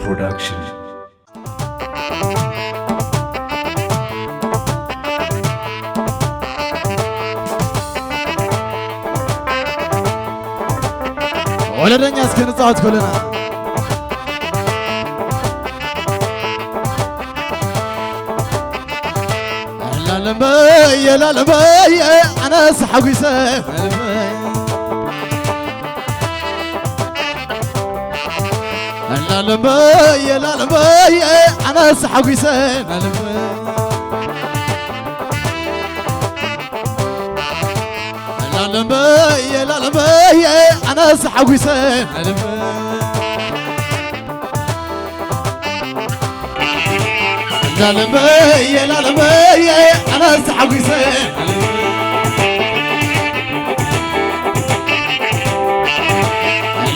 Production. ولا الناس كانت تعود كلنا لا لمية لا لمية أنا سحق يسيف لا لمية لا لمية أنا سحق يسيف لا لمية لا لمية أنا سحق يسيف لا لمية لا لمية أنا سحق يسيف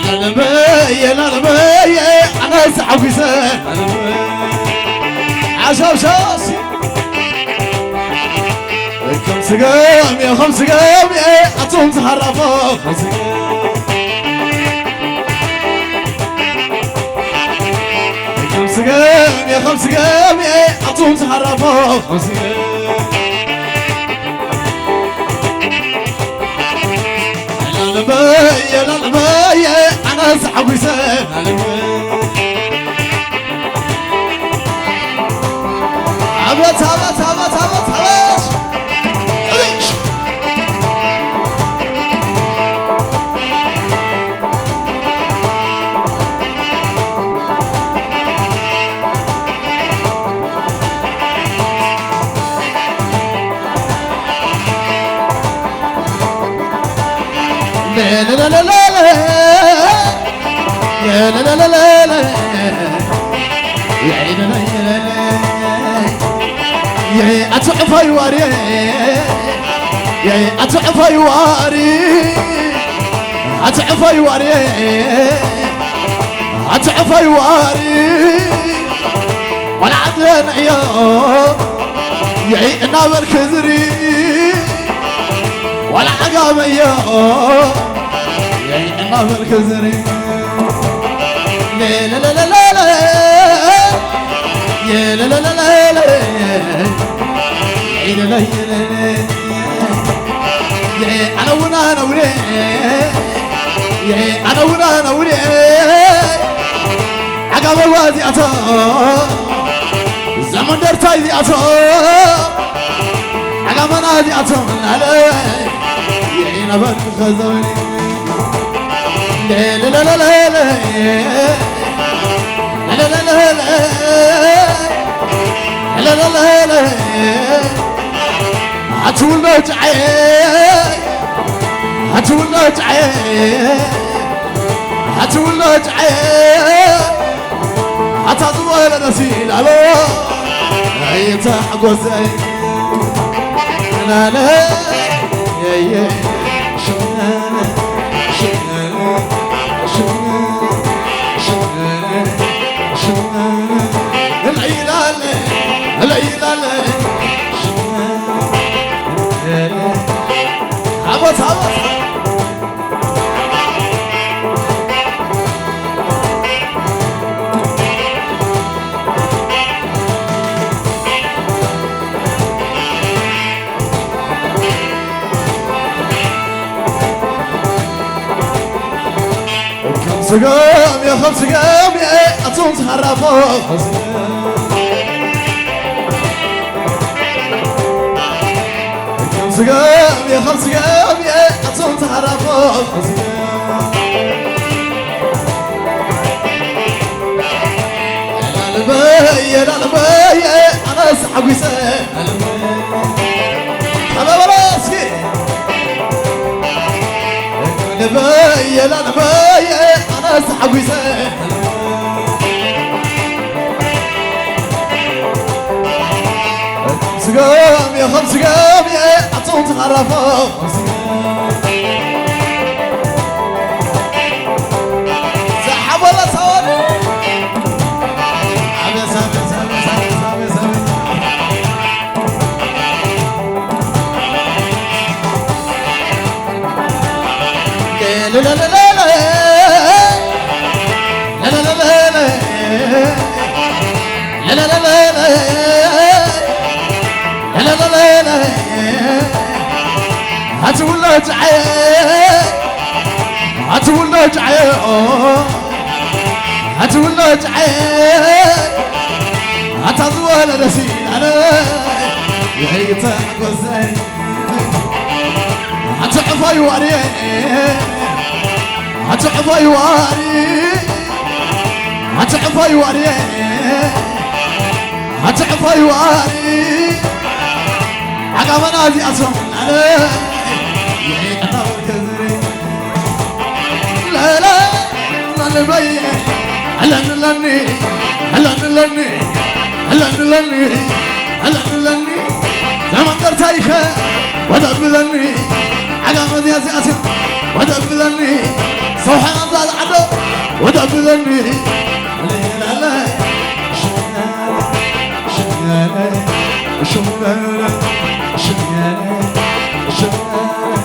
لا لمية لا لمية أنا سحق يسيف عشاو شاسي خمس قام يا خمس قام يا أتوم تحرفوا خمس قام يا خمس قام يا أتوم تحرفوا لا لمية لا لمية أنا سحب يسيف عبت عبت عبت عبت عبت لا لا لا لا لا يا لا لا لا لا لا يا لا لا لا يا أتعفى يواري يا أتعفى يواري أتعفى يواري أتعفى يواري ولا عدلنا يا نابر كذري ولا عقام يا نابر كذري لا لا لا لا لا يا لا لا لا لا لا يا لا لا يا أنا ونا أنا ونا يا أنا ونا أنا ونا عقاب الوادي أتا زمن درتاي دي أتا عقاب نادي أتا لا يا نابر كذري لا لا لا لا لا لا لا لا لا لا لا لا هتقول له تعال هتقول له تعال هتقول له تعال هتطول نسيل على هي تحقو زي لا لا يا يا شنانا شنانا العيلان العيلان عبط عبط خمس قام يا خمس قام يا أتوم تحرفوا خمس قام يا خمس قام يا أتوم تحرفوا لا لمية لا لمية أنا سحب يسيف أنا براسي لمية لا لمية أنا سحب يسيف خمس قام يا خمس قام يا أتوم تحرفوا سحب ولا صور عبس عبس عبس عبس عبس لا لا لا لا لا لا لا لا لا لا لا هتولى جعي هتولى جعي هتولى جعي هتزول رسي أنا يهيتا قزي هتعفى يواري هتعفى يواري هتعفى يواري هتعفى يواري عقبنا زي أسرم أنا يهيتا قزي لا لا لا نبي هلا نلني هلا نلني هلا نلني هلا نلني زمان درتايخه ودبلني عقام ذي أسياسي ودبلني صوحي أنزاد عدو ودبلني لا لا شنيانة شنيانة شنيانة شنيانة شنيانة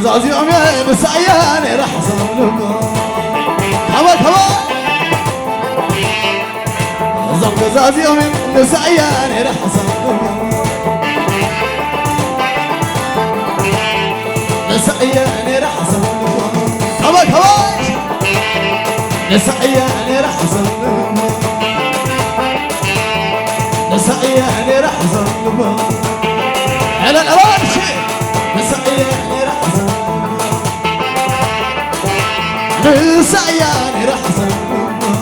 زازي أمي بسعياني رح صلبكم هوا هوا زازي أمي بسعياني رح صلبكم بسعياني رح صلبكم هوا هوا بسعياني رح صلبكم بسعياني رح صلبكم على الأوان شيء بسعياني رح نسعياني رح صلبكم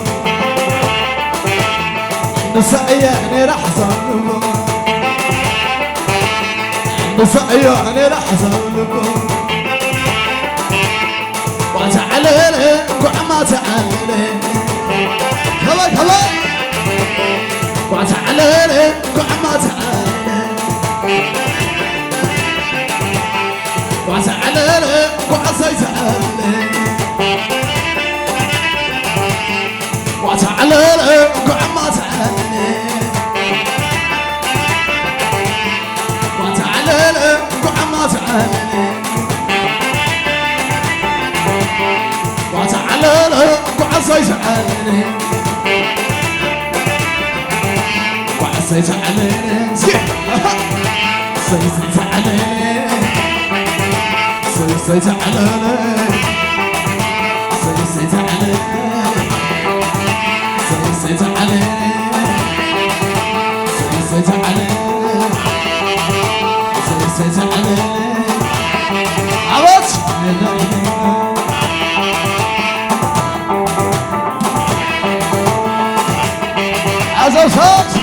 نسعياني رح صلبكم نسعياني رح صلبكم وتعالي وعما تعالي هلا هلا وتعالي وعما تعالي وتعالي وعسى تعالي وتعالي وعما تعالي وتعالي وعما تعالي وتعالي وعسى تعالي وعسى تعالي سيسي تعالي سيسي تعالي سيسي تعالي سيسي تعالي سيسي تعالي سيسي تعالي عوض عزو صوت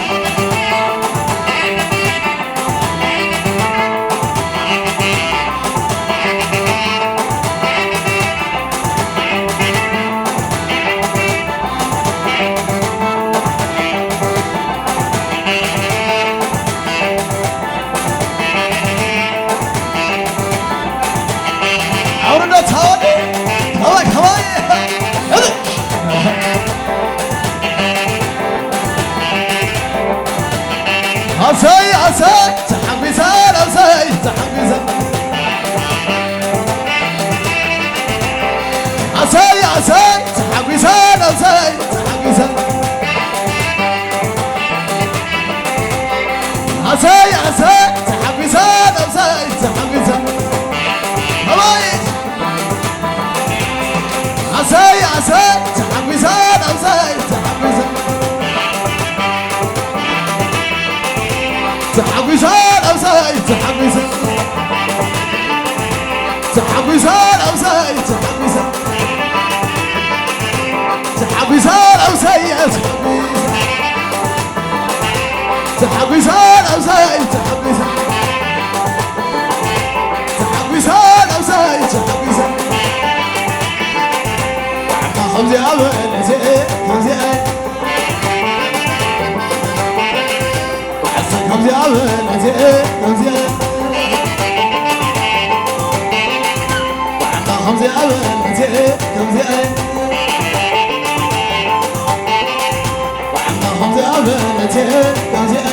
عساي عساي تحبسان عساي تحبسان عساي عساي تحبسان عساي تحبسان عساي عساي تحبسان عساي تحبسان هوايش عساي عساي تحبسان عساي تحبسان تحبسان أوساي تحبسان تحبسان أوساي تحبسان تحبسان أوساي تحبسان أوساي تحبسان تحبسان أوساي تحبسان خمسة أبن زين خمسة خمسة أبن زين خمسة خمسة أبنتي خمسة وعما خمسة أبنتي خمسة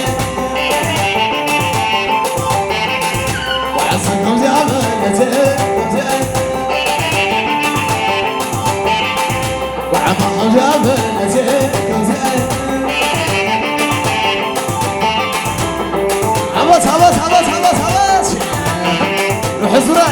وعصا خمسة أبنتي خمسة وعما خمسة أبنتي خمسة هبط هبط هبط هبط هبط روح زرع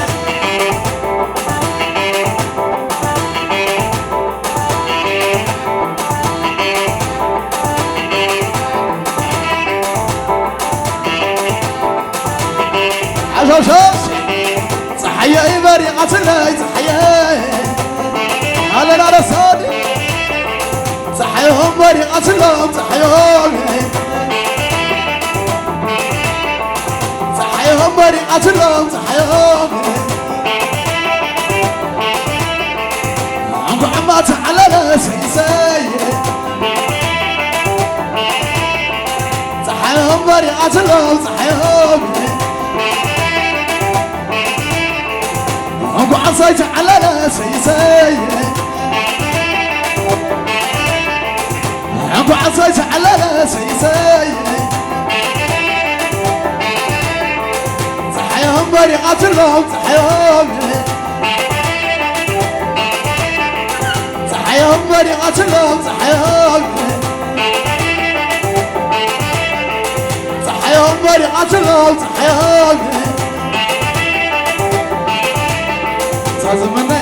عشاش صحية بريقة اللي صحية على نار الصادق صحيهم بريقة اللي صحيهم صحيهم بريقة اللي صحيهم عمو عمات على نسيسي صحيهم بريقة اللي صحيهم عمو عصيت على نسيسي عمو عصيت على نسيسي صحيهم بريقة لهم صحيهم صحيهم بريقة لهم صحيهم صحيهم بريقة لهم صحيهم صازمنا